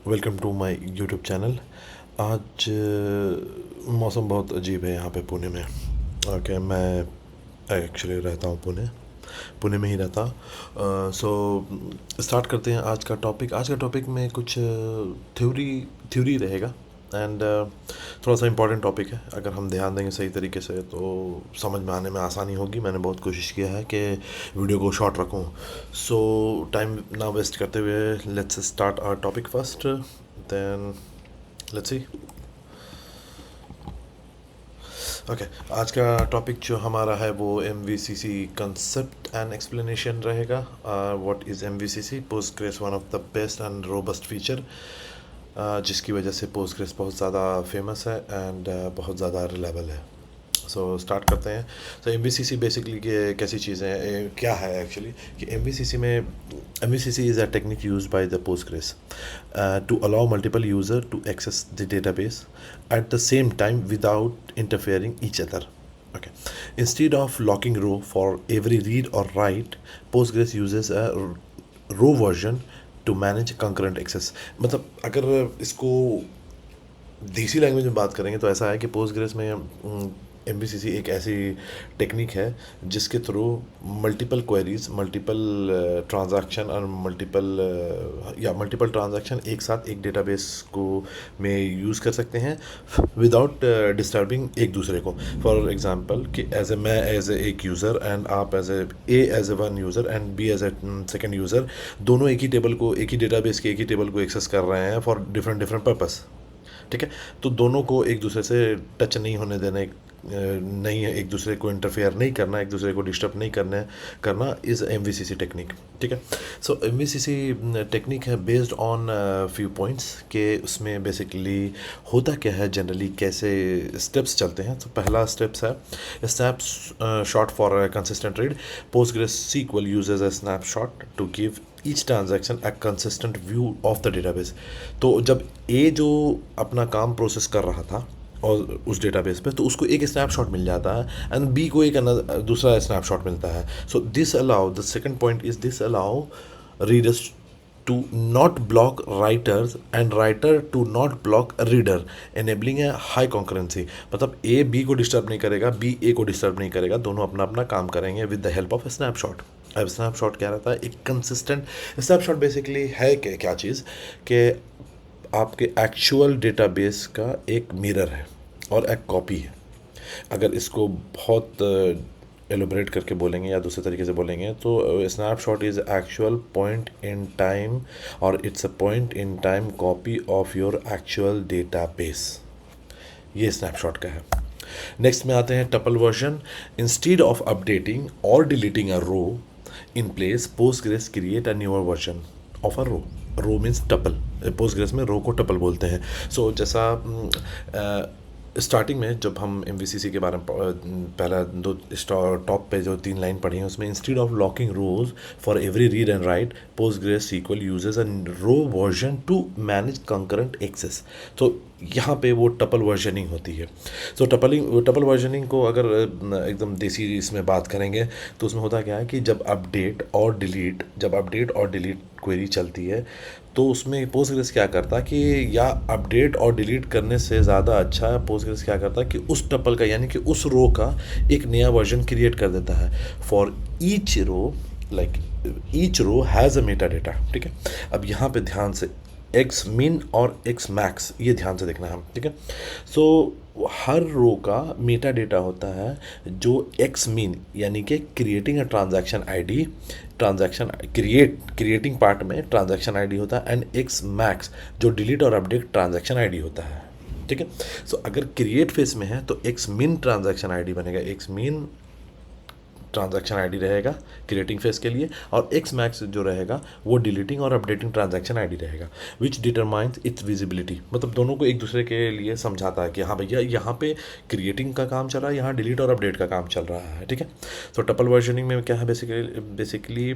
Welcome to my YouTube channel. आज मौसम बहुत अजीब है यहाँ पे पुणे में। ओके, मैं एक्चुअली रहता हूँ पुणे पुणे में ही रहता। सो स्टार्ट करते हैं आज का टॉपिक में कुछ थ्योरी थ्योरी रहेगा। एंड थोड़ा सा इम्पोर्टेंट टॉपिक है। अगर हम ध्यान देंगे सही तरीके से तो समझ में आने में आसानी होगी। मैंने बहुत कोशिश किया है कि वीडियो को शॉर्ट रखूं। सो टाइम ना वेस्ट करते हुए let's start our topic first, then let's see. Okay, आज का टॉपिक जो हमारा है वो M V C C concept and explanation रहेगा। What is M V C C? Postgres one of the best and robust feature, जिसकी वजह से पोस्टग्रेस बहुत ज़्यादा फेमस है एंड बहुत ज़्यादा रिलायबल है। सो स्टार्ट करते हैं। So M V C C basically कैसी चीज़ें हैं, क्या है एक्चुअली कि एम वी सी सी में M V C C is a technique use by the Postgres to allow multiple user to access the database at the same time without interfering each other. Okay, instead of locking row for every read or write, Postgres uses a row version to manage concurrent access. मतलब अगर इसको देसी language में बात करेंगे तो ऐसा है कि पोस्टग्रेस में एम बी सी सी एक ऐसी टेक्निक है जिसके through multiple queries, multiple transaction और मल्टीपल ट्रांजैक्शन एक साथ एक डेटाबेस को में यूज़ कर सकते हैं विदाउट डिस्टर्बिंग एक दूसरे को। फॉर एग्जांपल कि मैं एज ए एक यूज़र एंड आप as a one user and B as a second user, दोनों एक ही टेबल को, एक ही डेटाबेस के एक ही टेबल को एक्सेस कर रहे हैं फॉर डिफरेंट डिफरेंट पर्पस। ठीक है, तो दोनों को एक दूसरे से टच नहीं होने देने, नहीं है, एक दूसरे को इंटरफेयर नहीं करना, एक दूसरे को डिस्टर्ब नहीं करना is M V C C technique. ठीक है, so M V C C technique है बेस्ड ऑन फ्यू पॉइंट्स के उसमें बेसिकली होता क्या है, जनरली कैसे स्टेप्स चलते हैं। तो पहला स्टेप्स है snapshot for consistent read. Postgres SQL uses a snapshot to give each transaction a consistent view of the database. तो जब ए जो अपना काम प्रोसेस कर रहा था और उस डेटाबेस पे, तो उसको एक स्नैपशॉट मिल जाता है एंड बी को एक दूसरा स्नैपशॉट मिलता है। So this allow, the second point is this allow readers to not block writers and writer to not block reader, enabling है हाई कॉन्करेंसी। मतलब ए बी को डिस्टर्ब नहीं करेगा, बी ए को डिस्टर्ब नहीं करेगा, दोनों अपना अपना काम करेंगे with the help of snapshot. अब स्नैपशॉट क्या रहता है? एक कंसिस्टेंट स्नैपशॉट बेसिकली है कि क्या चीज़ कि आपके एक्चुअल डेटाबेस का एक मिरर है और एक कॉपी है। अगर इसको बहुत एलोबरेट करके बोलेंगे या दूसरे तरीके से बोलेंगे तो snapshot is actual point in time, और it's a point in time copy of your actual database. ये स्नैपशॉट का है। नेक्स्ट में आते हैं tuple version. Instead of updating और deleting a row in place, Postgres create a newer version of a row. Row means tuple, Postgres में row को tuple बोलते हैं। सो जैसा स्टार्टिंग में जब हम एम वी सी सी के बारे में पहला दो टॉप पे जो 3 लाइन पढ़ी हैं उसमें instead of locking rows for every read and write, Postgres SQL uses a row version to manage concurrent access. तो यहाँ पे वो टपल वर्जनिंग होती है। सो टपल वर्जनिंग को अगर एकदम देसी इसमें बात करेंगे तो उसमें होता क्या है कि जब अपडेट और डिलीट क्वेरी चलती है तो उसमें पोस्टग्रेस क्या करता कि या अपडेट और डिलीट करने से ज़्यादा अच्छा पोस्टग्रेस क्या करता कि उस टपल का, यानी कि उस रो का एक नया वर्जन क्रिएट कर देता है for each row, like each row has a meta data. ठीक है, अब यहाँ पे ध्यान से एक्स मिन और एक्स मैक्स ये ध्यान से देखना है, ठीक है। सो हर रो का मेटा डेटा होता है जो एक्स मिन यानी कि creating a transaction ID, transaction creating part में ट्रांजैक्शन आईडी होता है, एंड एक्स मैक्स जो डिलीट और अपडेट ट्रांजैक्शन आईडी होता है। ठीक है, सो अगर क्रिएट फेस में है तो एक्स मिन ट्रांजैक्शन आईडी बनेगा, एक्स मिन ट्रांजैक्शन आईडी रहेगा क्रिएटिंग फेस के लिए, और एक्स मैक्स जो रहेगा वो डिलीटिंग और अपडेटिंग ट्रांजैक्शन आईडी रहेगा, विच डिटरमाइंस इट्स विजिबिलिटी। मतलब दोनों को एक दूसरे के लिए समझाता है कि हाँ भैया यहाँ पे क्रिएटिंग का काम चल रहा है, यहाँ डिलीट और अपडेट का काम चल रहा है। ठीक है, तो टपल वर्जनिंग में क्या है बेसिकली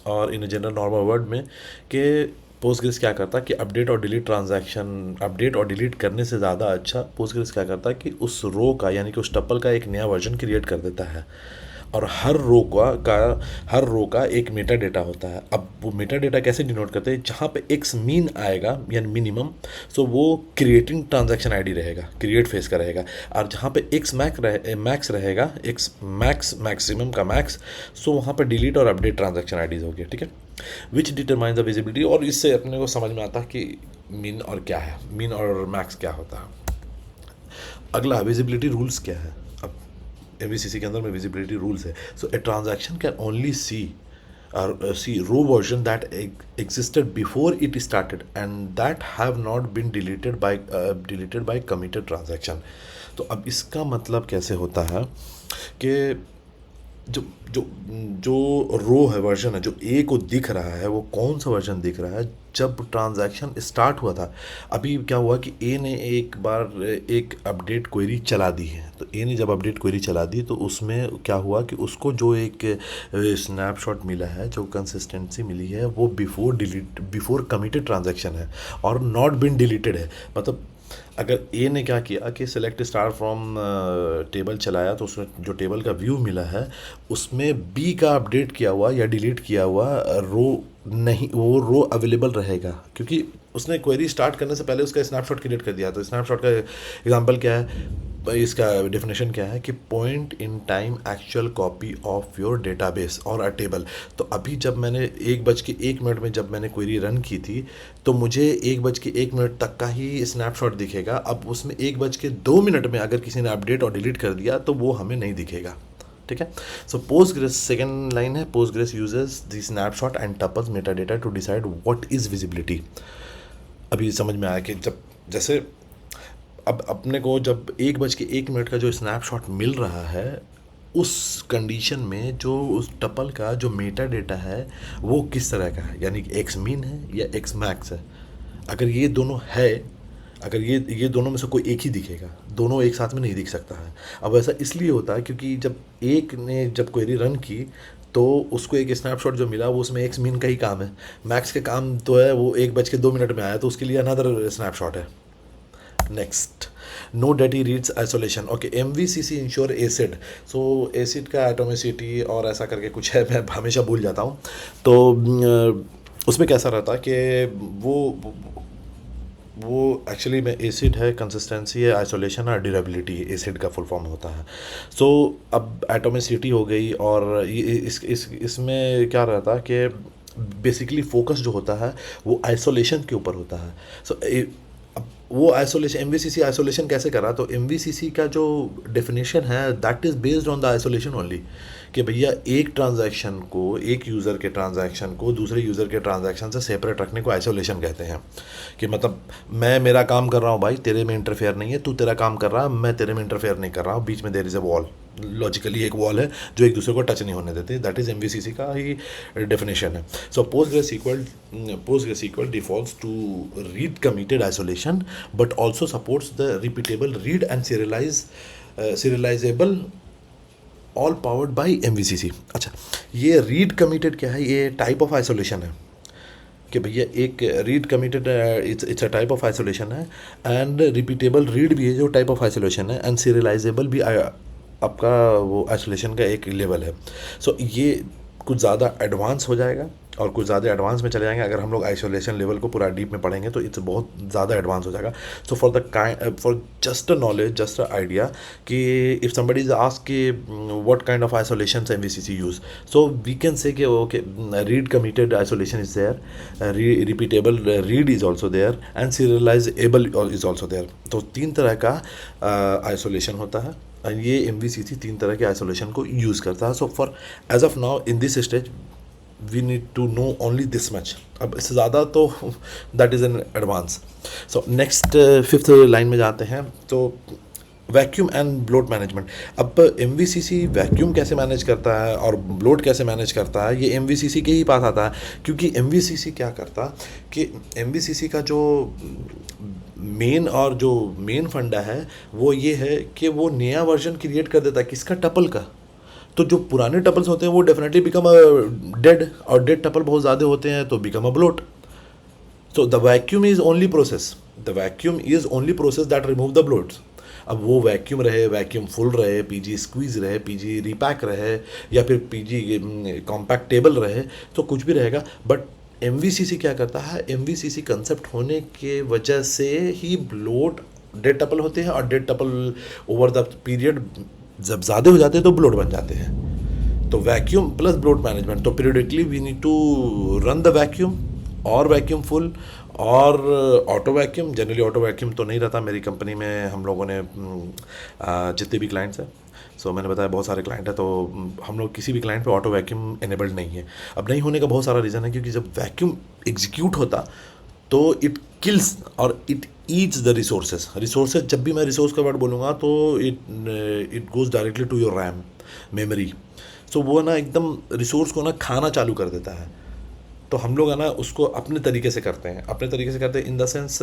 और इन जनरल नॉर्मल वर्ड में कि पोस्टग्रेस क्या करता है कि अपडेट और डिलीट करने से ज़्यादा अच्छा पोस्टग्रेस क्या करता है कि उस रो का, यानी कि उस टपल का एक नया वर्जन क्रिएट कर देता है और हर रो का एक मेटा डेटा होता है। अब वो मेटा डेटा कैसे डिनोट करते हैं, जहाँ पे एक्स मीन आएगा यानी मिनिमम, सो वो क्रिएटिंग ट्रांजैक्शन आईडी रहेगा, क्रिएट फेस का रहेगा। और जहाँ पे एक्स मैक्स रहेगा, एक्स मैक्स मैक्सिमम का मैक्स, सो वहाँ पे डिलीट और अपडेट ट्रांजैक्शन आईडीज हो गया, ठीक है। विच डिटरमाइन द विजिबिलिटी, और इससे अपने को समझ में आता है कि मीन और क्या है, मीन और मैक्स क्या होता है। अगला विजिबिलिटी रूल्स क्या है। अब एमवीसीसी के अंदर में विजिबिलिटी रूल्स है। So a transaction can only see row version that existed before it started and that have not been deleted by committed transaction। तो अब इसका मतलब कैसे होता है कि जो जो जो रो है, वर्जन है, जो ए को दिख रहा है, वो कौन सा वर्जन दिख रहा है जब ट्रांजैक्शन स्टार्ट हुआ था। अभी क्या हुआ कि ए ने एक बार एक अपडेट क्वेरी चला दी है, तो ए ने जब अपडेट क्वेरी चला दी तो उसमें क्या हुआ कि उसको जो एक स्नैपशॉट मिला है, जो कंसिस्टेंसी मिली है, वो बिफोर कमिटेड ट्रांजैक्शन है और नॉट बिन डिलीटेड है। मतलब अगर ए ने क्या किया कि सेलेक्ट स्टार फ्रॉम टेबल चलाया, तो उसमें जो टेबल का व्यू मिला है उसमें बी का अपडेट किया हुआ या डिलीट किया हुआ रो नहीं, वो रो अवेलेबल रहेगा, क्योंकि उसने क्वेरी स्टार्ट करने से पहले उसका स्नैपशॉट क्रिएट कर दिया। तो स्नैपशॉट का एग्जांपल क्या है, इसका डेफिनेशन क्या है कि point in time actual copy of your database और अ टेबल। तो अभी जब मैंने 1:01 में जब मैंने क्वेरी रन की थी, तो मुझे 1:01 तक का ही स्नैपशॉट दिखेगा। अब उसमें 1:02 में अगर किसी ने अपडेट और डिलीट कर दिया तो वो हमें नहीं दिखेगा, ठीक है। सो पोस्टग्रेस सेकेंड लाइन है, Postgres uses the snapshot and tuples meta data to decide what is visibility. अभी समझ में आया कि जब जैसे अब अपने को जब 1:01 का जो स्नैपशॉट मिल रहा है, उस कंडीशन में जो उस टपल का जो मेटा डेटा है वो किस तरह का है, यानी कि एक्स मीन है या एक्स मैक्स है। अगर ये दोनों है, अगर ये दोनों में से कोई एक ही दिखेगा, दोनों एक साथ में नहीं दिख सकता है। अब ऐसा इसलिए होता है क्योंकि जब एक ने जब क्वेरी रन की तो उसको एक स्नैपशॉट जो मिला वो उसमें एक्स मीन का ही काम है, मैक्स का काम तो है वो 1:02 में आया, तो उसके लिए अनदर स्नैपशॉट है। Next, no dirty reads isolation. Okay, MVCC ensure ACID. So ACID का एटोमिसिटी और ऐसा करके कुछ है, मैं हमेशा भूल जाता हूँ। तो उसमें कैसा रहता है कि वो एक्चुअली में एसिड है, कंसिस्टेंसी है, आइसोलेशन और ड्यूरेबिलिटी एसिड का फुल फॉर्म होता है। सो अब एटोमिसिटी हो गई, और ये इसमें क्या रहता है कि बेसिकली फोकस जो होता है वो आइसोलेशन के ऊपर होता है। सो वो आइसोलेशन, MVCC आइसोलेशन कैसे करा, तो MVCC का जो डेफिनेशन है that is based on the isolation only, कि भैया एक ट्रांजैक्शन को, एक यूज़र के ट्रांजैक्शन को दूसरे यूज़र के ट्रांजैक्शन से सेपरेट रखने को आइसोलेशन कहते हैं। कि मतलब मैं मेरा काम कर रहा हूँ भाई, तेरे में इंटरफेयर नहीं है, तू तेरा काम कर रहा है, मैं तेरे में इंटरफेयर नहीं कर रहा हूँ, बीच में there is a wall, logically एक वॉल है जो एक दूसरे को टच नहीं होने देते। दैट इज़ MVCC का ही डेफिनेशन है। सो PostgreSQL defaults to read committed isolation but also supports the repeatable read and serializable all powered by MVCC। अच्छा, ये रीड कमिटेड क्या है, ये टाइप ऑफ आइसोलेशन है कि भैया एक read committed it's a type of isolation है, एंड रिपीटेबल रीड भी है जो टाइप ऑफ आइसोलेशन है, एंड सीरियलाइजेबल भी आपका वो आइसोलेशन का एक लेवल है। सो ये कुछ ज़्यादा एडवांस हो जाएगा और कुछ ज़्यादा एडवांस में चले जाएंगे। अगर हम लोग आइसोलेशन लेवल को पूरा डीप में पढ़ेंगे तो इट्स बहुत ज़्यादा एडवांस हो जाएगा। So for just a knowledge, just a idea, कि इफ समबडी इज आस्क कि what kind of isolation MVCC use, so we can say कि okay, read committed isolation is there, repeatable read is also there, and serializable is also there. तो 3 तरह का isolation होता है, and ये MVCC 3 तरह के आइसोलेशन को यूज़ करता है। So for as of now in this stage we need to know only this much. अब इससे ज़्यादा तो that is an advance. So next 5th line में जाते हैं। तो वैक्यूम एंड ब्लोट मैनेजमेंट। अब MVCC वैक्यूम कैसे मैनेज करता है और ब्लोट कैसे मैनेज करता है, ये MVCC के ही पास आता है। क्योंकि MVCC क्या करता कि MVCC का जो मेन फंडा है वो ये है कि वो नया वर्जन क्रिएट कर देता है, किसका, टपल का। तो जो पुराने टपल्स होते हैं वो डेफिनेटली बिकम अ डेड, और डेड टपल बहुत ज़्यादा होते हैं तो become a bloat. So the vacuum is only process. The vacuum is only process that remove the bloats. अब वो वैक्यूम रहे, वैक्यूम फुल रहे, पीजी स्क्वीज रहे, पीजी रिपैक रहे, या फिर पीजी कॉम्पैक्ट टेबल रहे, तो कुछ भी रहेगा. बट एमवीसीसी क्या करता है, एमवीसीसी कंसेप्ट होने के वजह से ही ब्लोट डेड टपल होते हैं, और dead tuple over the period जब ज़्यादा हो जाते हैं तो ब्लोट बन जाते हैं. तो वैक्यूम प्लस ब्लोट मैनेजमेंट, तो periodically we need to run the vacuum और वैक्यूम फुल और auto vacuum. Generally auto vacuum तो नहीं रहता मेरी कंपनी में. हम लोगों ने जितने भी क्लाइंट्स हैं, सो मैंने बताया बहुत सारे क्लाइंट हैं, तो हम लोग किसी भी क्लाइंट पे ऑटो वैक्यूम इनेबल्ड नहीं है. अब नहीं होने का बहुत सारा रीज़न है, क्योंकि जब वैक्यूम एग्जीक्यूट होता तो इट किल्स और इट ईट्स द रिसोर्सेज. जब भी मैं रिसोर्स का वर्ड बोलूँगा तो it goes directly to your RAM memory. So वो ना एकदम रिसोर्स को ना खाना चालू कर देता है. तो हम लोग है ना उसको अपने तरीके से करते हैं, अपने तरीके से करते हैं इन द सेंस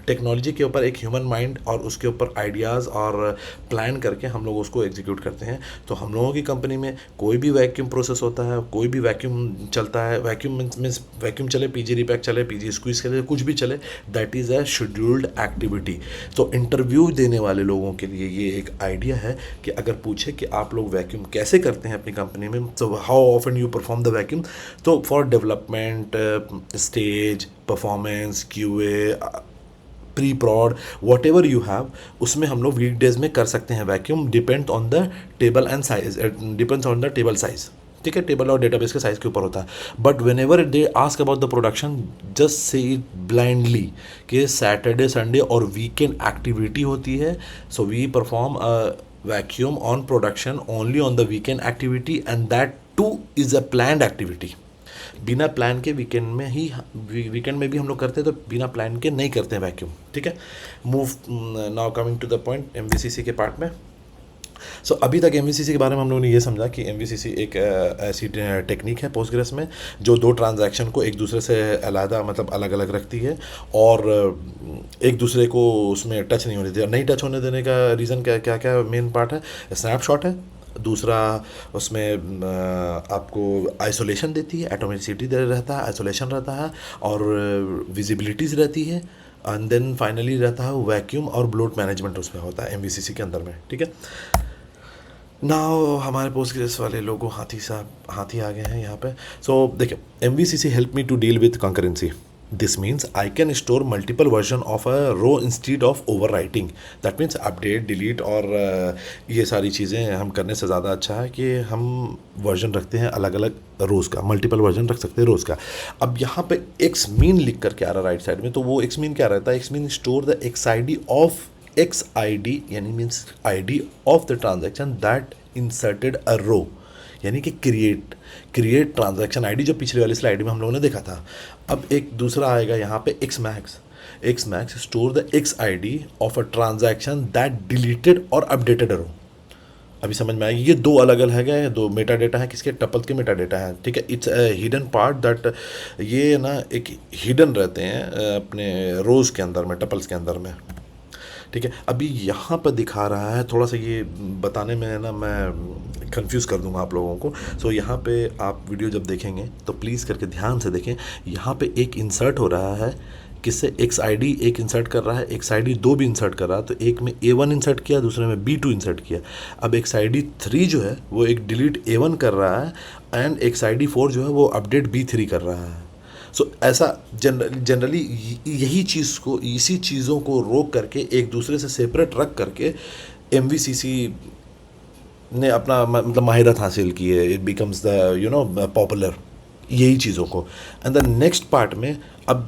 टेक्नोलॉजी के ऊपर एक ह्यूमन माइंड और उसके ऊपर आइडियाज़ और प्लान करके हम लोग उसको एग्जीक्यूट करते हैं. तो हम लोगों की कंपनी में कोई भी वैक्यूम प्रोसेस होता है, कोई भी वैक्यूम चलता है, वैक्यूम मीन्स वैक्यूम चले, पीजी रिपैक चले, पीजी स्क्वीज चले, कुछ भी चले, that is a scheduled activity. तो इंटरव्यू देने वाले लोगों के लिए ये एक आइडिया है कि अगर पूछे कि आप लोग वैक्यूम कैसे करते हैं अपनी कंपनी में, तो how often you perform the vacuum, तो for development stage, performance, QA, pre prod, whatever you have, उसमें हम लोग वीक डेज में कर सकते हैं vacuum. Depend on the table and size, depends on the table size. ठीक है, टेबल और डेटाबेस के साइज़ के ऊपर होता है. But whenever they ask about the production, just say it blindly कि सैटरडे संडे और वीकेंड एक्टिविटी होती है. So we perform a vacuum on production only on the weekend activity, and that too is a planned activity. बिना plan के weekend में भी हम लोग करते हैं, तो बिना प्लान के नहीं करते हैं वैक्यूम. ठीक है, move now coming to the point MVCC के पार्ट में. सो अभी तक एमवीसीसी के बारे में हम लोगों ने ये समझा कि एमवीसीसी एक ऐसी टेक्निक है पोस्टग्रेस में जो दो ट्रांजैक्शन को एक दूसरे से अलग मतलब अलग अलग रखती है, और एक दूसरे को उसमें टच नहीं होने देती. नहीं टच होने देने का रीज़न क्या क्या क्या मेन पार्ट है, स्नैपशॉट है. दूसरा उसमें आपको आइसोलेशन देती है, एटोमिसिटी रहता है, आइसोलेशन रहता है, और विजिबिलिटीज़ रहती है, एंड देन फाइनली रहता है वैक्यूम और ब्लोट मैनेजमेंट उसमें होता है एमवीसीसी के अंदर में. ठीक है, नाउ हमारे पोस्टग्रेस वाले लोगों हाथी आ गए हैं यहाँ पे. सो देखिए, MVCC help me to deal with concurrency. This means I can store multiple version of a row instead of overwriting. That means update, delete और ये सारी चीज़ें हम करने से ज़्यादा अच्छा है कि हम वर्जन रखते हैं अलग अलग रोज़ का, मल्टीपल वर्जन रख सकते हैं रोज़ का. अब यहाँ पे एक्स मीन लिख करके आ रहा है राइट साइड में, तो वो एक्स मीन क्या रहता है, X mean store the X I D of X I D, यानी means I D of the transaction that inserted a row, यानी कि क्रिएट ट्रांजैक्शन आईडी, जो पिछले वाली स्लाइड में हम लोगों ने देखा था. अब एक दूसरा आएगा यहाँ पे x max store the x ID of a transaction that deleted और अपडेटेड रो. अभी समझ में आएगी, ये दो अलग अलग है, दो मेटा डेटा है, किसके, टपल के मेटा डेटा है. ठीक है, it's a hidden part that, ये ना एक हिडन रहते हैं अपने रोज़ के अंदर में, टपल्स के अंदर में. ठीक है, अभी यहाँ पर दिखा रहा है, थोड़ा सा ये बताने में ना मैं कंफ्यूज कर दूंगा आप लोगों को. सो यहाँ पे आप वीडियो जब देखेंगे तो प्लीज़ करके ध्यान से देखें. यहाँ पे एक इंसर्ट हो रहा है, किससे, एक्स आई डी एक इंसर्ट कर रहा है, एक्स आई डी दो भी इंसर्ट कर रहा है. तो एक में A1 इंसर्ट किया, दूसरे में B2 इंसर्ट किया. अब एक्स आई डी 3 जो है वो एक डिलीट A1 कर रहा है, एंड एक्स आई डी 4 जो है वो अपडेट B3 कर रहा है. सो ऐसा जनरली यही चीज़ को, इसी चीज़ों को रोक करके एक दूसरे से सेपरेट रख करके एमवीसीसी ने अपना मतलब माहिरत हासिल की है. इट बिकम्स द पॉपुलर यही चीज़ों को. एंड द नेक्स्ट पार्ट में अब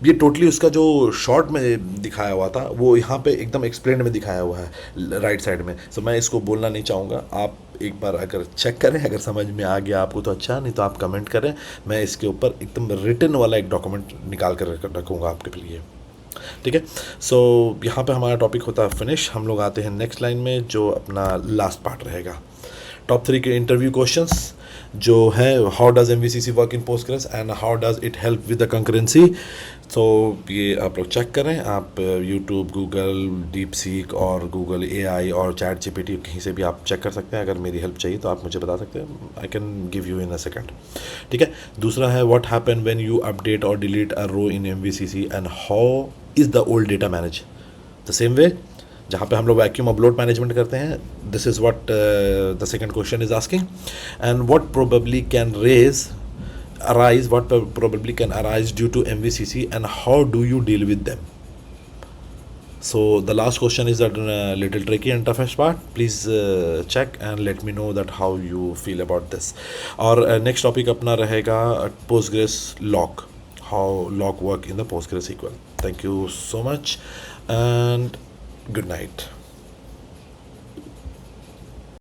ये टोटली उसका जो शॉर्ट में दिखाया हुआ था वो यहाँ पे एकदम एक्सप्लेन में दिखाया हुआ है राइट साइड में. सो मैं इसको बोलना नहीं चाहूँगा, आप एक बार अगर चेक करें, अगर समझ में आ गया आपको तो अच्छा, नहीं तो आप कमेंट करें. मैं इसके ऊपर एकदम रिटन वाला एक डॉक्यूमेंट निकाल कर रखूँगा आपके लिए. ठीक है, सो यहाँ पे हमारा टॉपिक होता है फिनिश. हम लोग आते हैं नेक्स्ट लाइन में, जो अपना लास्ट पार्ट रहेगा. टॉप 3 के इंटरव्यू क्वेश्चंस जो है, how does MVCC work in Postgres and how does it help with the concurrency. So ये आप लोग चेक करें, आप यूट्यूब, गूगल डीप सीक और गूगल एआई और चैट जीपीटी कहीं से भी आप चेक कर सकते हैं। अगर मेरी हेल्प चाहिए तो आप मुझे बता सकते हैं, I can give you in a second. ठीक है। दूसरा है what happen when you update और delete a row in MVCC and how is the old data manage. The same way जहाँ पे हम लोग वैक्यूम अपलोड मैनेजमेंट करते हैं, this is what the second question is asking. And what probably can raise arise what probably can arise due to MVCC and how do you deal with them. So the last question is that little tricky and toughest part. Please check and let me know that how you feel about this. और next topic अपना रहेगा Postgres lock, how lock work in the Postgres SQL. Thank you so much and good night.